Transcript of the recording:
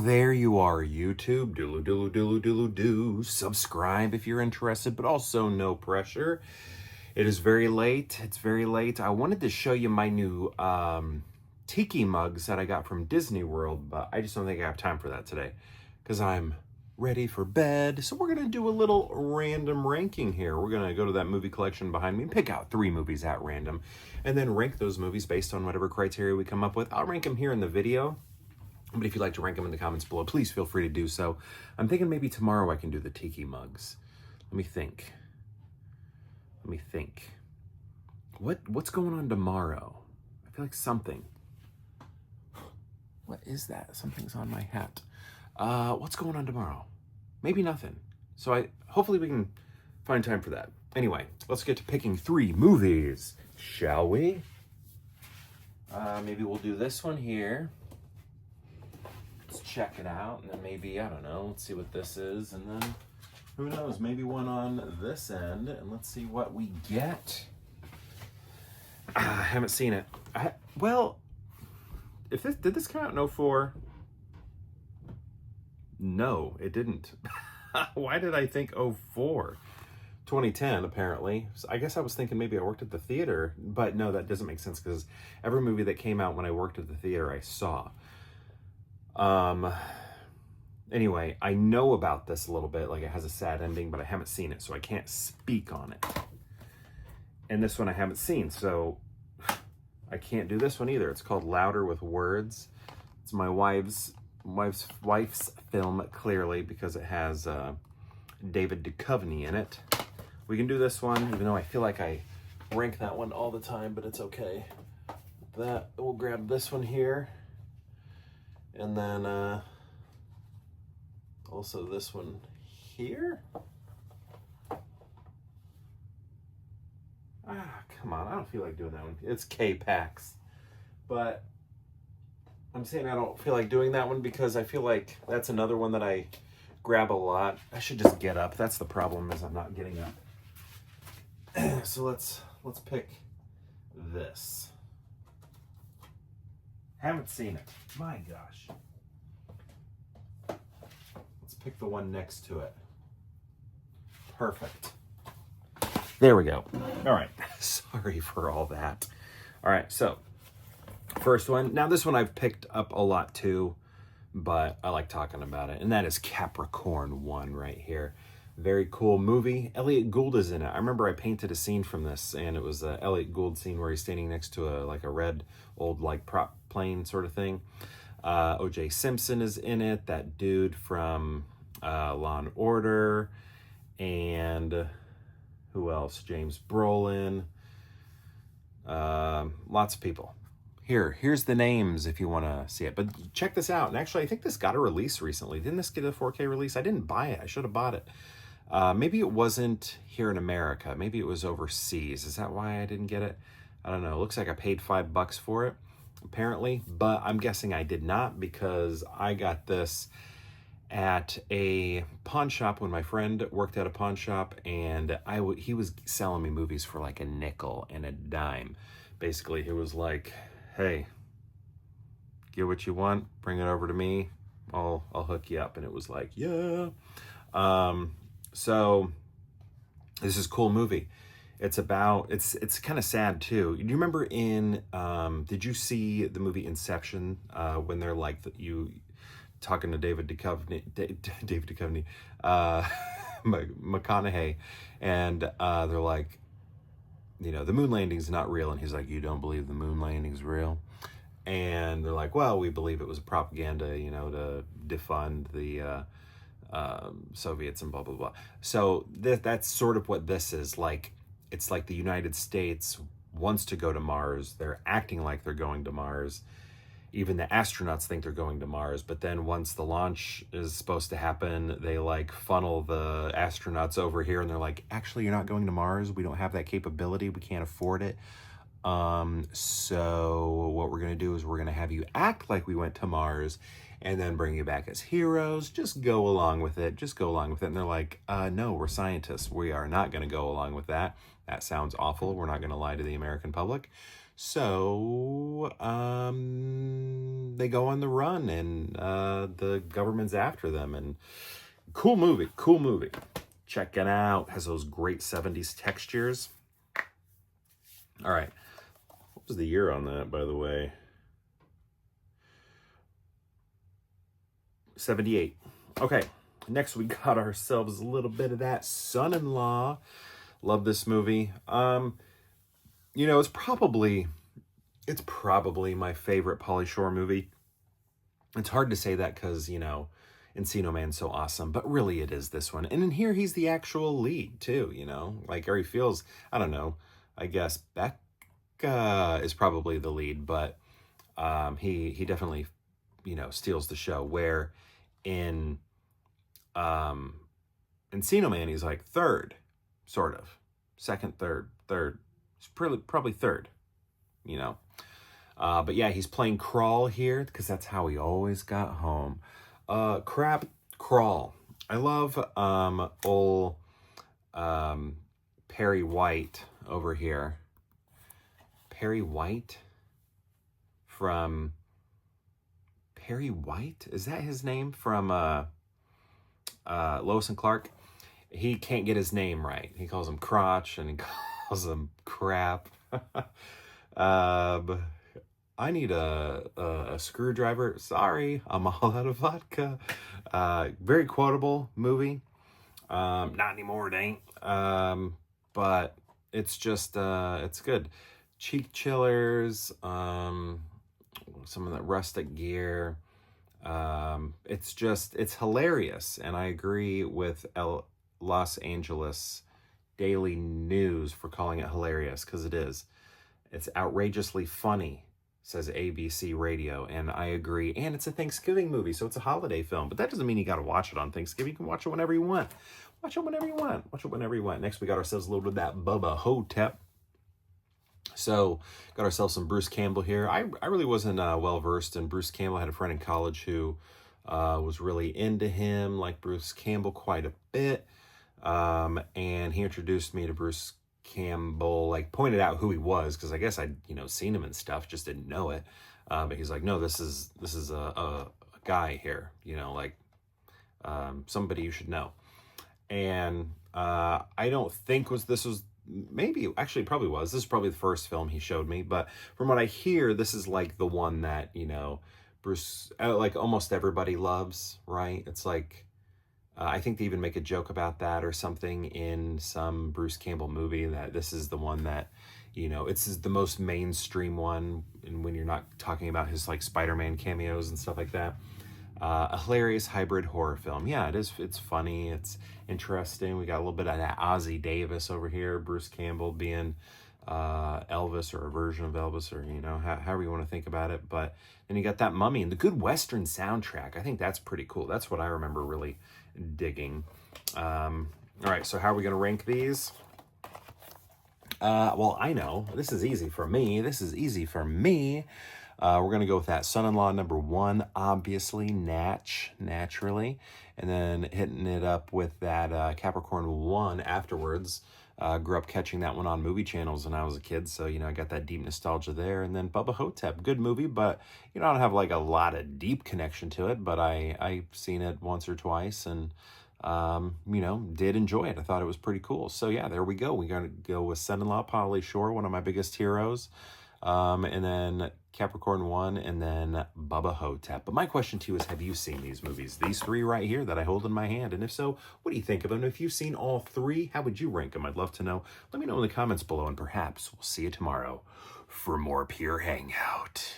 Oh, there you are, YouTube. Doodle, doodle, doodle, doodle, do. Subscribe if you're interested, but also no pressure. It is very late. It's very late. I wanted to show you my new tiki mugs that I got from Disney World, but I just don't think I have time for that today because I'm ready for bed. So we're going to do a little random ranking here. We're going to go to that movie collection behind me and pick out 3 movies at random and then rank those movies based on whatever criteria we come up with. I'll rank them here in the video. But if you'd like to rank them in the comments below, please feel free to do so. I'm thinking maybe tomorrow I can do the tiki mugs. Let me think. What's going on tomorrow? I feel like something. What is that? Something's on my hat. What's going on tomorrow? Maybe nothing. So hopefully we can find time for that. Anyway, let's get to picking 3 movies, shall we? Maybe we'll do this one here. Let's check it out, and then maybe, I don't know, let's see what this is, and then, who knows, maybe one on this end, and let's see what we get. I haven't seen it. Well, did this come out in 04? No, it didn't. Why did I think 04? 2010, apparently. So I guess I was thinking maybe I worked at the theater, but no, that doesn't make sense, because every movie that came out when I worked at the theater, I saw. Anyway, I know about this a little bit, like it has a sad ending, but I haven't seen it, so I can't speak on it. And this one I haven't seen, so I can't do this one either. It's called Louder with Words. It's my wife's film, clearly, because it has David Duchovny in it. We can do this one, even though I feel like I rank that one all the time, but it's okay. We'll grab this one here. And then also this one here. Come on, I don't feel like doing that one. It's K-Pax. But I'm saying I don't feel like doing that one because I feel like that's another one that I grab a lot. I should just get up. That's the problem, is I'm not getting up. So let's pick this. Haven't seen it. My gosh. Let's pick the one next to it. Perfect. There we go. All right. Sorry for all that. All right. So, first one. Now, this one I've picked up a lot too, but I like talking about it. And that is Capricorn 1 right here. Very cool movie. Elliot Gould is in it. I remember I painted a scene from this, and it was a Elliot Gould scene where he's standing next to a red old prop plane sort of thing. O.J. Simpson is in it. That dude from Law and Order, and who else? James Brolin. Lots of people. Here's the names if you want to see it. But check this out. And actually, I think this got a release recently. Didn't this get a 4K release? I didn't buy it. I should have bought it. Maybe it wasn't here in America. Maybe it was overseas. Is that why I didn't get it? I don't know. It looks like I paid $5 for it, apparently. But I'm guessing I did not, because I got this at a pawn shop when my friend worked at a pawn shop, and he was selling me movies for like a nickel and a dime. Basically, he was like, hey, get what you want, bring it over to me, I'll hook you up. And it was like, yeah. So this is a cool movie. It's kind of sad too. Do you remember did you see the movie Inception, when they're like talking to David Duchovny, McConaughey, and they're like, the moon landing's not real. And he's like, you don't believe the moon landing's real? And they're like, well, we believe it was propaganda, to defund the Soviets and blah, blah, blah. So that's sort of what this is like. It's like the United States wants to go to Mars. They're acting like they're going to Mars. Even the astronauts think they're going to Mars. But then once the launch is supposed to happen, they funnel the astronauts over here, and they're like, actually, you're not going to Mars. We don't have that capability. We can't afford it. So what we're going to do is we're going to have you act like we went to Mars and then bring you back as heroes. Just go along with it. And they're like, no, we're scientists. We are not going to go along with that. That sounds awful. We're not going to lie to the American public. So they go on the run, and the government's after them. And cool movie, cool movie. Check it out. Has those great 70s textures. All right. What was the year on that, by the way? 78. Okay. Next, we got ourselves a little bit of that Son-in-Law. Love this movie. You know, it's probably my favorite Pauly Shore movie. It's hard to say that because, you know, Encino Man's so awesome, but really it is this one. And in here, he's the actual lead too, you know, like, or he feels, I don't know, I guess Becca is probably the lead, but he definitely, you know, steals the show, where in Encino Man, he's like third, sort of, second, third, he's probably third, you know. But yeah, he's playing Crawl here because that's how he always got home. Crawl. I love old Perry White over here. Perry White from Perry White? Is that his name from Lois and Clark? He can't get his name right. He calls him Crotch and he calls him Crap. I need a screwdriver. Sorry, I'm all out of vodka. Very quotable movie. Not anymore, it ain't. But it's just, it's good. Cheek chillers, some of that rustic gear. It's hilarious. And I agree with Los Angeles Daily News for calling it hilarious, because it is. It's outrageously funny, says ABC Radio, and I agree. And it's a Thanksgiving movie, so it's a holiday film. But that doesn't mean you got to watch it on Thanksgiving. You can watch it whenever you want. Watch it whenever you want. Next, we got ourselves a little bit of that Bubba Ho-Tep. So, got ourselves some Bruce Campbell here. I really wasn't well-versed in Bruce Campbell. I had a friend in college who was really into him, like Bruce Campbell, quite a bit. And he introduced me to Bruce Campbell, like pointed out who he was, because I guess I'd, you know, seen him and stuff, just didn't know it. But he's like, no, this is a guy here, you know, like somebody you should know. And I don't think this was maybe, actually probably was. This is probably the first film he showed me, but from what I hear, this is like the one that, you know, Bruce, like almost everybody loves, right? It's like, I think they even make a joke about that or something in some Bruce Campbell movie, that this is the one that, you know, it's the most mainstream one. And when you're not talking about his like Spider-Man cameos and stuff like that, a hilarious hybrid horror film. Yeah, it is. It's funny. It's interesting. We got a little bit of that Ozzie Davis over here, Bruce Campbell being Elvis, or a version of Elvis, or, you know, however you want to think about it. But then you got that Mummy and the good Western soundtrack. I think that's pretty cool. That's what I remember really digging. All right, so how are we going to rank these? Well, I know. This is easy for me. We're going to go with that Son-in-Law number 1, obviously, naturally. And then hitting it up with that Capricorn 1 afterwards. Grew up catching that one on movie channels when I was a kid. So, you know, I got that deep nostalgia there. And then Bubba Ho-Tep, good movie, but, you know, I don't have like a lot of deep connection to it. But I've seen it once or twice and, you know, did enjoy it. I thought it was pretty cool. So, yeah, there we go. We're going to go with Son-in-Law, Pauly Shore, one of my biggest heroes. And then Capricorn 1, and then Bubba Ho-Tep. But my question to you is, have you seen these movies? These 3 right here that I hold in my hand. And if so, what do you think of them? If you've seen all 3, how would you rank them? I'd love to know. Let me know in the comments below, and perhaps we'll see you tomorrow for more Pure Hangout.